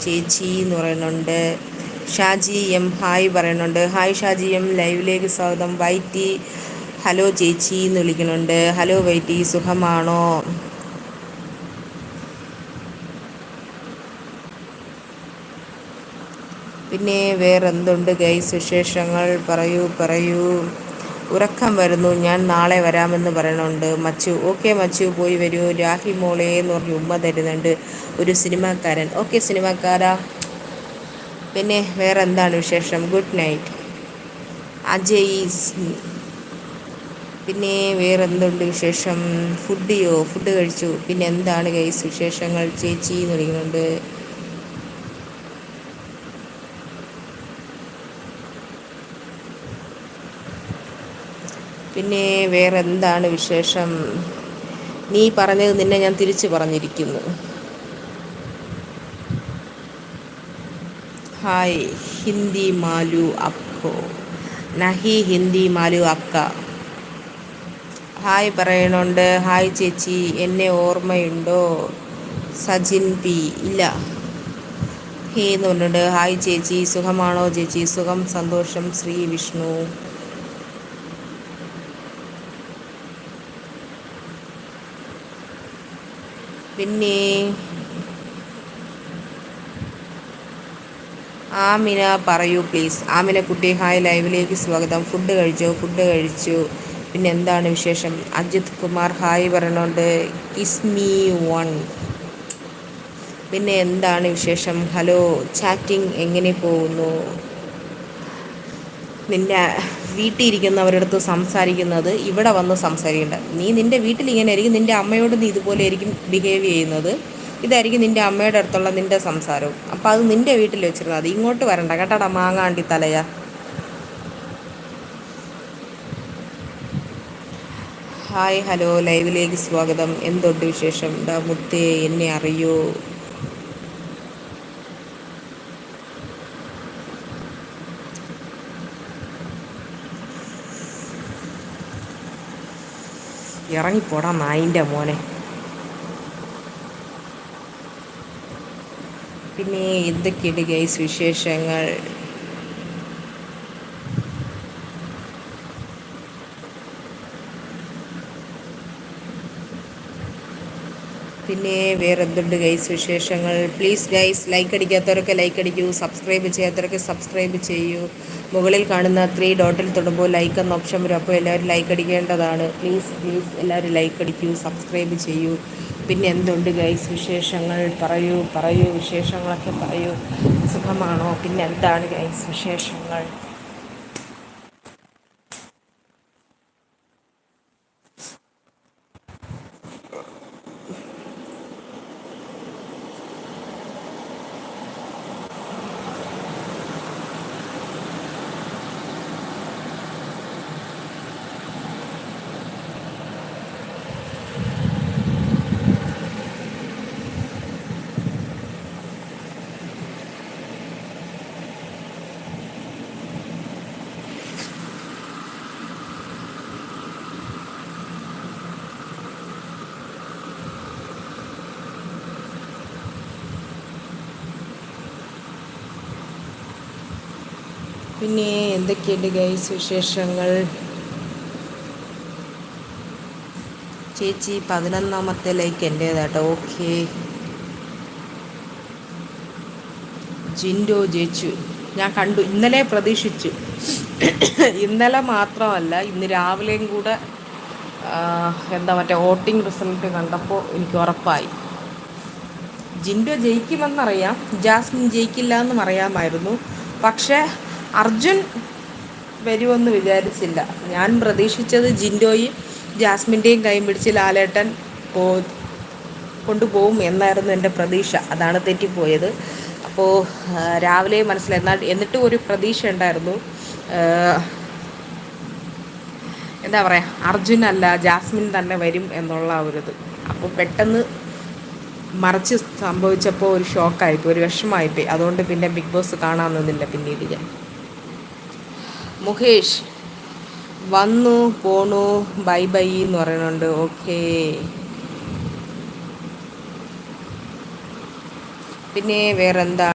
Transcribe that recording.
ചേച്ചി എന്ന് പറയുന്നുണ്ട്. ഷാജി എം ഹായ് പറയുന്നുണ്ട്. ഹായ് ഷാജി എം, ലൈവിലേക്ക് സ്വാഗതം. വൈറ്റി ഹലോ ചേച്ചി എന്ന് വിളിക്കുന്നുണ്ട്. ഹലോ വൈറ്റി, സുഖമാണോ? പിന്നെ വേറെന്തുണ്ട് ഗൈസ് വിശേഷങ്ങൾ? പറയൂ. ഉറക്കം വരുന്നു, ഞാൻ നാളെ വരാമെന്ന് പറയണുണ്ട്. മച്ചു ഓക്കെ മച്ചു, പോയി വരൂ. രാഹി മോളെ എന്ന് പറഞ്ഞ് ഉമ്മ തരുന്നുണ്ട് ഒരു സിനിമാക്കാരൻ. ഓക്കെ സിനിമാക്കാരാ. പിന്നെ വേറെ എന്താണ് വിശേഷം? Good night Ajay. പിന്നെ വേറെന്തുണ്ട് വിശേഷം? ഫുഡ് കഴിച്ചു. പിന്നെ എന്താണ് ഗൈസ് വിശേഷങ്ങൾ? ചേച്ചി എന്ന് വിളിക്കുന്നുണ്ട്. പിന്നെ വേറെ എന്താണ് വിശേഷം? നീ പറഞ്ഞത് നിന്നെ ഞാൻ തിരിച്ചു പറഞ്ഞിരിക്കുന്നു. ഹായ് ഹിന്ദി മാലു അപ്പോ നഹി ഹിന്ദി മാലു അക്ക. ഹായ് പറയണുണ്ട്. ഹായ് ചേച്ചി, എന്നെ ഓർമ്മയുണ്ടോ? സജിൻ പി ഇല്ല. ഹേ എന്ന് പറഞ്ഞിട്ടുണ്ട്. ഹായ് ചേച്ചി, സുഖമാണോ ചേച്ചി? സുഖം, സന്തോഷം. ശ്രീ വിഷ്ണു. പിന്നെ ആമിന പറയൂ പ്ലീസ്. ആമിന കുട്ടി ഹായ്, ലൈവിലേക്ക് സ്വാഗതം. ഫുഡ് കഴിച്ചു. പിന്നെ എന്താണ് വിശേഷം? അജിത് കുമാർ ഹായ് പറയണുണ്ട്. കിസ്മി വൺ. പിന്നെ എന്താണ് വിശേഷം? ഹലോ. ചാറ്റിംഗ് എങ്ങനെ പോകുന്നു? നിൻ്റെ വീട്ടിൽ ഇരിക്കുന്നവരടുത്ത് സംസാരിക്കുന്നത് ഇവിടെ വന്ന് സംസാരിക്കേണ്ട. നീ നിൻ്റെ വീട്ടിൽ ഇങ്ങനെ ആയിരിക്കും, നിൻ്റെ അമ്മയോട് നീ ഇതുപോലെ ആയിരിക്കും ബിഹേവ് ചെയ്യുന്നത്. ഇതായിരിക്കും നിൻ്റെ അമ്മയുടെ അടുത്തുള്ള നിൻ്റെ സംസാരവും. അപ്പോൾ അത് നിൻ്റെ വീട്ടിൽ വെച്ചിരുന്നാൽ മതി, ഇങ്ങോട്ട് വരണ്ട കേട്ടാടാ മാങ്ങാണ്ടി തലയാ. ഹായ് ഹലോ, ലൈവിലേക്ക് സ്വാഗതം. എന്തുണ്ട് വിശേഷം? ഡാ മുത്തേ, എന്നെ അറിയോ? ഇറങ്ങിപ്പോടാ നായിൻ്റെ മോനെ. പിന്നെ എന്തൊക്കെയുണ്ട് ഗൈസ് വിശേഷങ്ങൾ? പിന്നെ വേറെ എന്തുണ്ട് ഗൈസ് വിശേഷങ്ങൾ? പ്ലീസ് ഗൈസ്, ലൈക്ക് അടിക്കാത്തവരൊക്കെ ലൈക്ക് അടിക്കൂ, സബ്സ്ക്രൈബ് ചെയ്യാത്തവരൊക്കെ സബ്സ്ക്രൈബ് ചെയ്യൂ. മുകളിൽ കാണുന്ന 3 ഡോട്ടിൽ തൊടുമ്പോൾ ലൈക്ക് എന്ന ഓപ്ഷൻ വരും. അപ്പോൾ എല്ലാവരും ലൈക്ക് അടിക്കേണ്ടതാണ്. പ്ലീസ് എല്ലാവരും ലൈക്ക് അടിക്കൂ, സബ്സ്ക്രൈബ് ചെയ്യൂ. പിന്നെ എന്തുണ്ട് ഗൈസ് വിശേഷങ്ങൾ? പറയൂ വിശേഷങ്ങളൊക്കെ പറയൂ. സുഖമാണോ? പിന്നെ എന്താണ് ഗൈസ് വിശേഷങ്ങൾ? പിന്നെ എന്തൊക്കെയുണ്ട് ഗൈസ് വിശേഷങ്ങൾ? ചേച്ചി 11ാമത്തെ ലൈക്ക് എൻ്റേതാട്ടോ. ഓക്കെ. ജിൻഡോ ജയിച്ചു, ഞാൻ കണ്ടു. ഇന്നലെ പ്രതീക്ഷിച്ചു. ഇന്നലെ മാത്രമല്ല, ഇന്ന് രാവിലെയും കൂടെ മറ്റേ വോട്ടിംഗ് റിസൾട്ട് കണ്ടപ്പോൾ എനിക്ക് ഉറപ്പായി ജിൻഡോ ജയിക്കുമെന്നറിയാം, ജാസ്മിൻ ജയിക്കില്ല എന്നും അറിയാമായിരുന്നു. പക്ഷേ അർജുൻ വരുമെന്ന് വിചാരിച്ചില്ല. ഞാൻ പ്രതീക്ഷിച്ചത് ജിൻഡോയും ജാസ്മിൻ്റെയും കൈ പിടിച്ച് ലാലേട്ടൻ കൊണ്ടുപോകും എന്നായിരുന്നു എൻ്റെ പ്രതീക്ഷ. അതാണ് തെറ്റിപ്പോയത്. അപ്പോൾ രാവിലെ മനസ്സിലായി. എന്നിട്ടും ഒരു പ്രതീക്ഷ ഉണ്ടായിരുന്നു. എന്താ പറയുക, അർജുനല്ല ജാസ്മിൻ തന്നെ വരും എന്നുള്ള ഒരിത്. അപ്പോൾ പെട്ടെന്ന് മറിച്ച് സംഭവിച്ചപ്പോൾ ഒരു ഷോക്കായിപ്പോയി, ഒരു വിഷമമായിപ്പോയി. അതുകൊണ്ട് പിന്നെ ബിഗ് ബോസ് കാണാൻ നിന്നില്ല പിന്നീട് ഞാൻ. മുകേഷ് വന്നു പോണു ബൈ എന്ന് പറയുന്നുണ്ട്. ഓക്കേ. പിന്നെ വേറെന്താ?